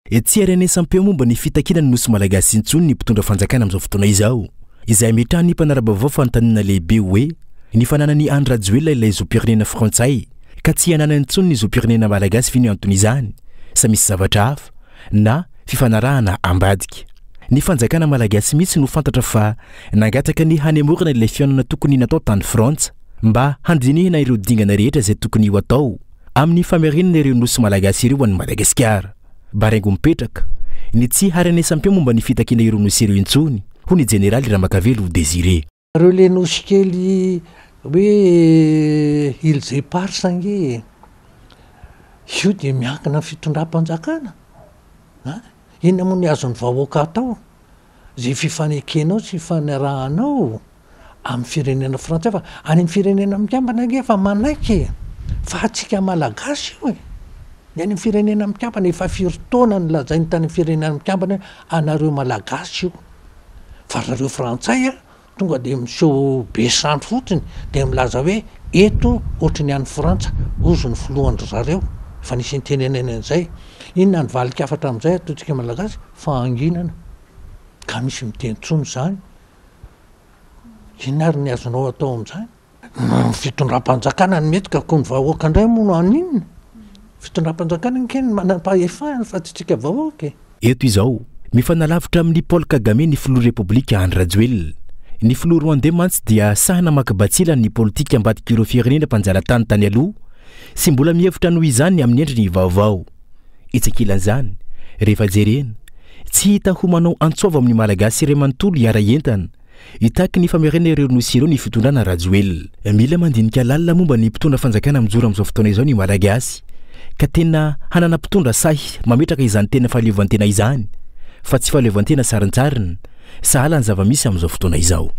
Etsy renesampeo momba ny fitakina ny Nosy Malagasy intsony ny mpitondra fanjakana amin'izao fotoana izao. Izay ametrahany mpanarabavao fanontaniana lehibe hoe ny fananany andra JUIN ilay zopirenena frantsay ka tsy hananany intsony ny zopirenena Malagasy fino antony izany sa misy zavatra hafa na fifanarahana ambadika. Ny fanjakana Malagasy mihitsy no fantatra fa nangataka ny hanemorana ilay fianana tokony natao tany Frantsa mba handinihina ireo dingana rehetra izay tokony ho atao amin'ny famerenana ireo Nosy Malagasy ireo an'i Madagasikara. Barengo mipetraka ny tsy harenesampeo momba ny fitakina ireo Nosy ireo intsony ho ny jeneraly Ramakavelo Désiré. Reo le Nosy kely hoe ils éparsange io dia miankina fitondram-panjakana. Inona moa ny azon'ny vahoaka atao zay fifanekenao sy fifanarahanao amin'ny firenena frantsay fa any amin'ny firenena mikambana nge fa manaiky fa atsika Malagasy io ny any amin'ny firenena mikambana efa firy-taona ny lazainy tany amin'ny firenena mikambana anareo Malagasy io fa zareo frantsay tonga dia miseho be sandro fotsiny dia milaza hoe eto ohatrany any Frantsa ozo ny filohan-dry zareo fa nisy nitenenena an'izay. Inona ny valika afatra amin'izay ataontsika Malagasy fahanginana ka misy mitentsony zany. Inona ary ny azonao atao amin'izany? Fitondram-panjakana ny mety ka koa ny vahoaka indray moa no aninona. Fitondram-panjakana ny keny manam-pahefana fa tsika vahoaka. Eto izao mifanalavitra amin'ny Paul Kagame ny filoha repoblika andra JUIN. Ny filoha Rwandais mantsy dia sahana makabatsila ny politika ambadika ireo firenena mpanjara-tany tany aloha sy mbola mihevitra noho izany amin'ny endriny vaovao. Itsakilan'izany rehefa jerena tsy hita ho manao antsova amin'ny Malagasy iray manontolo hiara entana hitaky ny famerenana ireo Nosy ireo ny fitondrana JUIN. Mila mandinika lalina momba ny mpitondra fanjakana mijoro amin'izao fotoana izao ny Malagasy ka tena hanana mpitondra sahy mametraka izany tena fahaleovantena izany fa tsy fahaleovantena sarintsarina sahala ny zava-misy amin'izao fotoana izao.